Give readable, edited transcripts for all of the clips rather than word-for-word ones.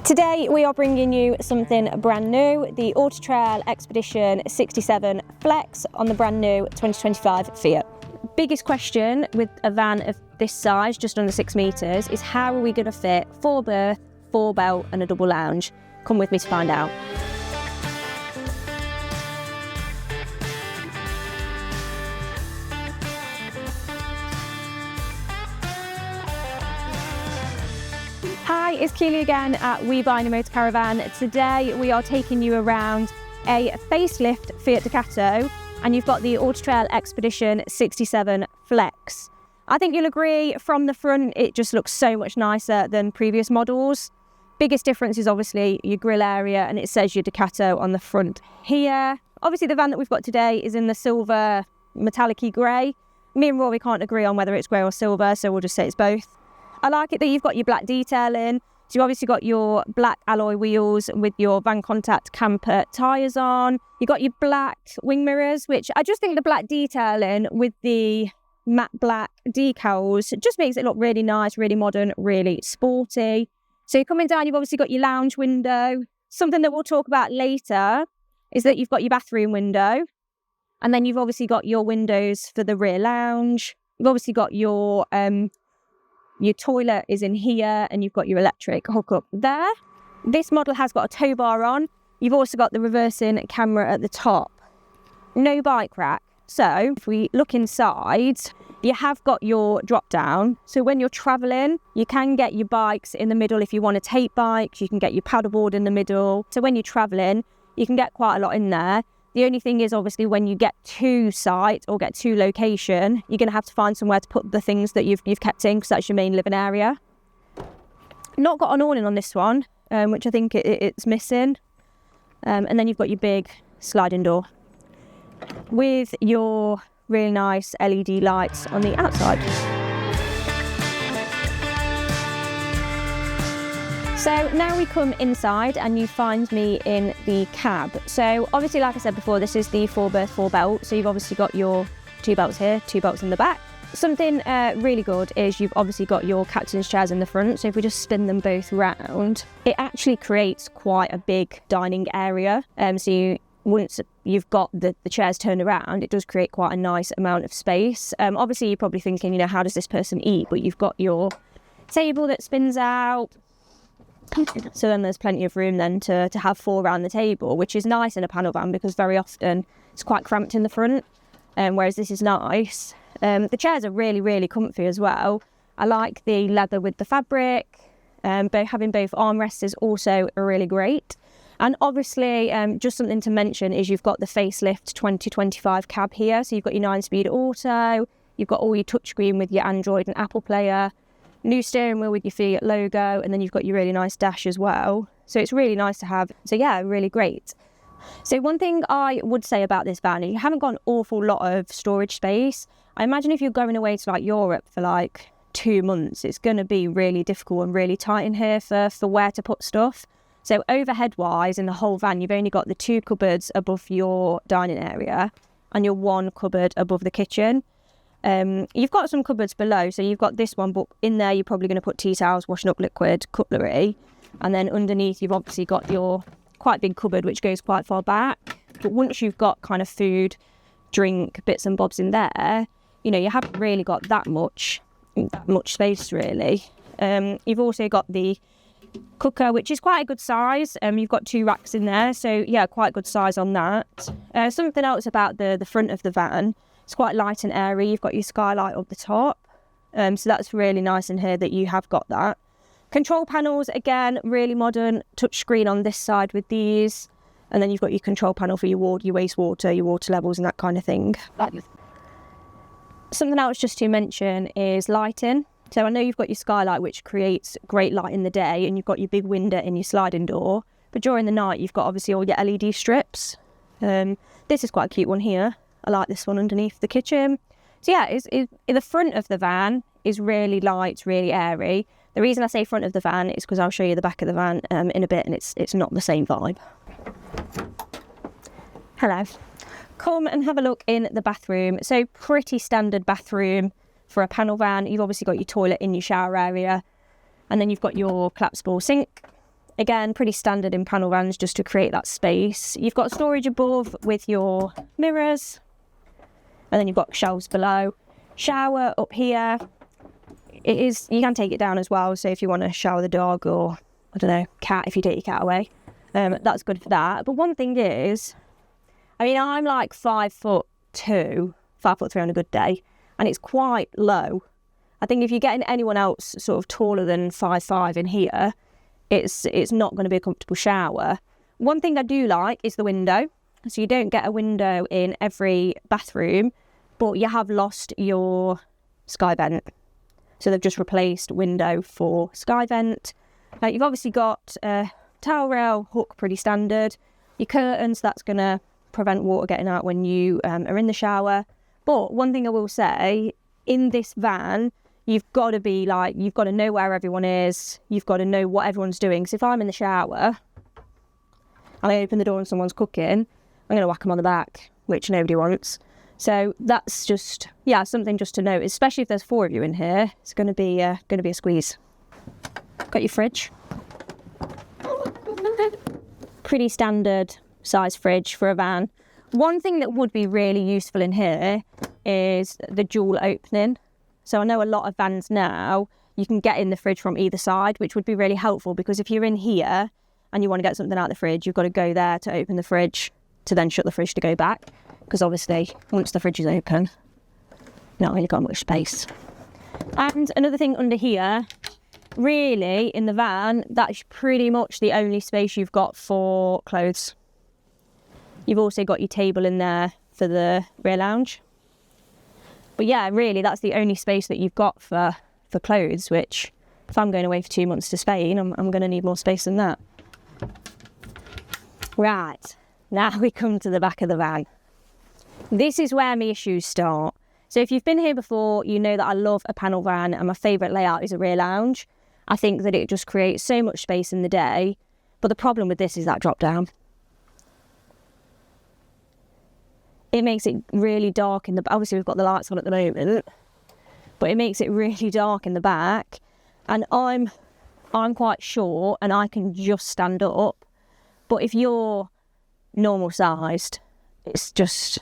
Today we are bringing you something brand new, the Auto Trail Expedition 67 Flex on the brand new 2025 Fiat. Biggest question with a van of this size, just under 6 metres, is how are we going to fit 4 berth, 4 belt and a double lounge? Come with me to find out. Hi, it's Keeley again at We Buy New Motorcaravan. Today we are taking you around a facelift Fiat Ducato, and you've got the Auto Trail Expedition 67 Flex. I think you'll agree from the front it just looks so much nicer than previous models. Biggest difference is obviously your grille area, and it says your Ducato on the front here. Obviously the van that we've got today is in the silver metallic-y grey. Me and Rory can't agree on whether it's grey or silver, so we'll just say it's both. I like it that you've got your black detailing. So you've obviously got your black alloy wheels with your van contact camper tyres on. You've got your black wing mirrors, which I just think the black detailing with the matte black decals just makes it look really nice, really modern, really sporty. So you're coming down, you've obviously got your lounge window. Something that we'll talk about later is that you've got your bathroom window. And then you've obviously got your windows for the rear lounge. You've obviously got your toilet is in here, and you've got your electric hookup there. This model has got a tow bar on. You've also got the reversing camera at the top. No bike rack. So if we look inside, you have got your drop down. So when you're traveling, you can get your bikes in the middle. If you want to take bikes, you can get your paddleboard in the middle. So when you're traveling, you can get quite a lot in there. The only thing is, obviously, when you get to site or get to location, you're going to have to find somewhere to put the things that you've kept in, because that's your main living area. Not got an awning on this one, which I think it's missing. And then you've got your big sliding door with your really nice LED lights on the outside. So now we come inside and you find me in the cab. So obviously, like I said before, this is the 4 berth, 4 belt. So you've obviously got your 2 belts here, 2 belts in the back. Something really good is you've obviously got your captain's chairs in the front. So if we just spin them both round, it actually creates quite a big dining area. Once you've got the chairs turned around, it does create quite a nice amount of space. Obviously, you're probably thinking, how does this person eat? But you've got your table that spins out. So then there's plenty of room then to have 4 around the table, which is nice in a panel van because very often it's quite cramped in the front, whereas this is nice. The chairs are really, really comfy as well. I like the leather with the fabric. Having both armrests is also really great. And obviously, just something to mention is you've got the facelift 2025 cab here. So you've got your 9-speed auto, you've got all your touchscreen with your Android and Apple player, new steering wheel with your Fiat logo, and then you've got your really nice dash as well. So it's really nice to have. So yeah, really great. So one thing I would say about this van, you haven't got an awful lot of storage space. I imagine if you're going away to like Europe for like 2 months, it's going to be really difficult and really tight in here for where to put stuff. So overhead wise in the whole van, you've only got the 2 cupboards above your dining area and your 1 cupboard above the kitchen. You've got some cupboards below, so you've got this one, but in there you're probably going to put tea towels, washing up liquid, cutlery, and then underneath you've obviously got your quite big cupboard which goes quite far back. But once you've got kind of food, drink, bits and bobs in there, you haven't really got that much space really. You've also got the cooker, which is quite a good size. You've got 2 racks in there, so yeah, quite good size on that. Something else about the front of the van, it's quite light and airy. You've got your skylight up the top, so that's really nice in here that you have got that. Control panels, again, really modern. Touchscreen on this side with these, and then you've got your control panel for your wastewater, your water levels and that kind of thing. Something else just to mention is lighting. So I know you've got your skylight, which creates great light in the day, and you've got your big window in your sliding door, but during the night you've got obviously all your LED strips. This is quite a cute one here. I like this one underneath the kitchen. So yeah, in the front of the van is really light, really airy. The reason I say front of the van is because I'll show you the back of the van in a bit, and it's not the same vibe. Hello. Come and have a look in the bathroom. So pretty standard bathroom for a panel van. You've obviously got your toilet in your shower area, and then you've got your collapsible sink. Again, pretty standard in panel vans just to create that space. You've got storage above with your mirrors, and then you've got shelves below. Shower up here. You can take it down as well, so if you want to shower the dog or, I don't know, cat, if you take your cat away, that's good for that. But one thing is, I mean, I'm like 5'2", 5'3" on a good day, and it's quite low. I think if you're getting anyone else sort of taller than 5'5" in here, it's not going to be a comfortable shower. One thing I do like is the window. So you don't get a window in every bathroom, but you have lost your sky vent. So they've just replaced window for sky vent. You've obviously got a towel rail hook, pretty standard. Your curtains, that's going to prevent water getting out when you are in the shower. But one thing I will say, in this van, you've got to know where everyone is. You've got to know what everyone's doing. So if I'm in the shower and I open the door and someone's cooking, I'm going to whack them on the back, which nobody wants. So that's just, something just to note, especially if there's 4 of you in here. It's going to be a squeeze. Got your fridge. Pretty standard size fridge for a van. One thing that would be really useful in here is the dual opening. So I know a lot of vans now, you can get in the fridge from either side, which would be really helpful, because if you're in here and you want to get something out of the fridge, you've got to go there to open the fridge, to then shut the fridge to go back. Because obviously, once the fridge is open, not really got much space. And another thing under here, really, in the van, that's pretty much the only space you've got for clothes. You've also got your table in there for the rear lounge. But yeah, really, that's the only space that you've got for clothes, which, if I'm going away for 2 months to Spain, I'm going to need more space than that. Right, now we come to the back of the van. This is where my issues start. So if you've been here before, you know that I love a panel van, and my favourite layout is a rear lounge. I think that it just creates so much space in the day. But the problem with this is that drop down. It makes it really dark in the... Obviously, we've got the lights on at the moment, but it makes it really dark in the back. And I'm quite short, and I can just stand up. But if you're normal sized, it's just...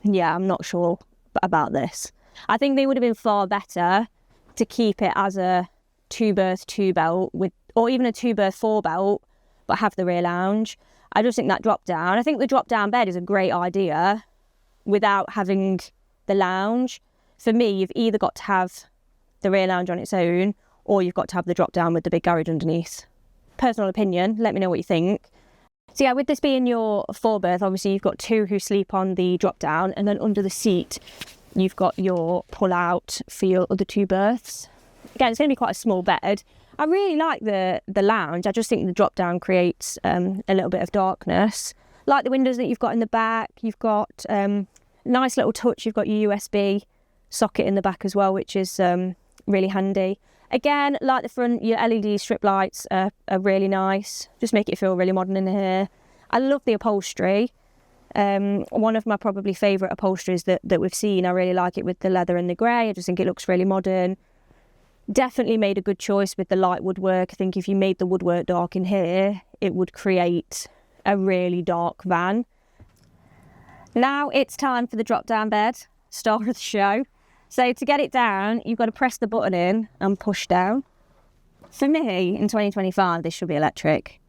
Yeah, I'm not sure about this. I think they would have been far better to keep it as a 2-berth 2-belt or even a 2-berth 4-belt, but have the rear lounge. I just think that drop down. I think the drop down bed is a great idea without having the lounge. For me, you've either got to have the rear lounge on its own, or you've got to have the drop down with the big garage underneath. Personal opinion, let me know what you think. So yeah, with this being your 4-berth, obviously you've got 2 who sleep on the drop down, and then under the seat you've got your pull out for your other 2 berths. Again, it's going to be quite a small bed. I really like the lounge. I just think the drop down creates a little bit of darkness. Like the windows that you've got in the back. You've got nice little touch. You've got your USB socket in the back as well, which is really handy. Again, like the front, your LED strip lights are really nice. Just make it feel really modern in here. I love the upholstery. One of my probably favourite upholsteries that we've seen. I really like it with the leather and the grey. I just think it looks really modern. Definitely made a good choice with the light woodwork. I think if you made the woodwork dark in here, it would create a really dark van. Now it's time for the drop-down bed, star of the show. So to get it down, you've got to press the button in and push down. For me, in 2025, this should be electric.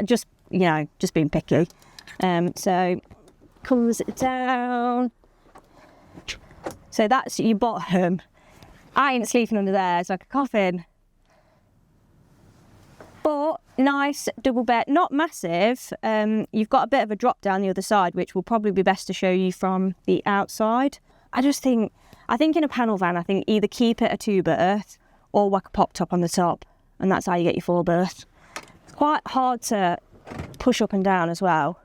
Just being picky. So comes down. So that's your bottom. I ain't sleeping under there. It's like a coffin. But nice double bed, not massive. You've got a bit of a drop down the other side, which will probably be best to show you from the outside. I think in a panel van, I think either keep it a 2-berth or whack a pop top on the top, and that's how you get your 4-berth. It's quite hard to push up and down as well.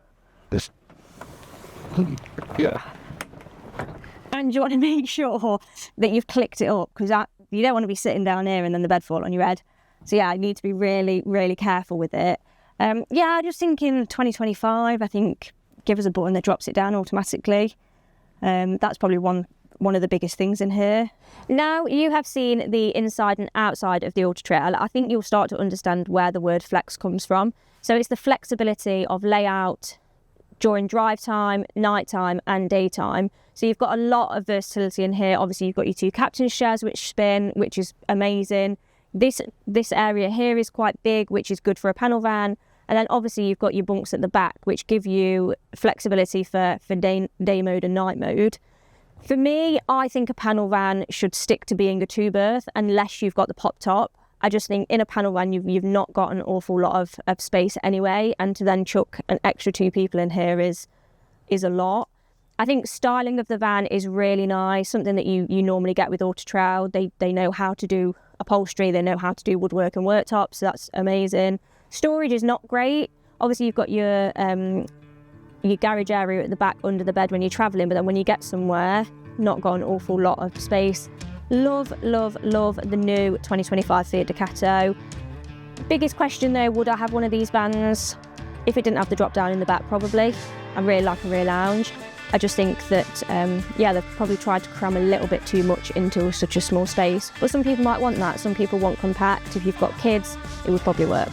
Yeah. And you want to make sure that you've clicked it up, because you don't want to be sitting down here and then the bed fall on your head. So yeah, you need to be really, really careful with it. I just think in 2025, I think give us a button that drops it down automatically. That's probably one one of the biggest things in here. Now you have seen the inside and outside of the Auto Trail, I think you'll start to understand where the word flex comes from. So it's the flexibility of layout during drive time, night time and daytime. So you've got a lot of versatility in here. Obviously you've got your 2 captain's chairs which spin, which is amazing. This area here is quite big, which is good for a panel van. And then obviously you've got your bunks at the back, which give you flexibility for day mode and night mode. For me, I think a panel van should stick to being a 2-berth unless you've got the pop top. I just think in a panel van, you've not got an awful lot of space anyway. And to then chuck an extra 2 people in here is a lot. I think styling of the van is really nice, something that you normally get with Auto Trail. They know how to do upholstery, they know how to do woodwork and worktops, so that's amazing. Storage is not great. Obviously you've got your garage area at the back under the bed when you're travelling, but then when you get somewhere, not got an awful lot of space. Love, love, love the new 2025 Fiat Ducato. Biggest question though, would I have one of these vans? If it didn't have the drop down in the back, probably. I really like a rear lounge. I just think that, they've probably tried to cram a little bit too much into such a small space. But some people might want that. Some people want compact. If you've got kids, it would probably work.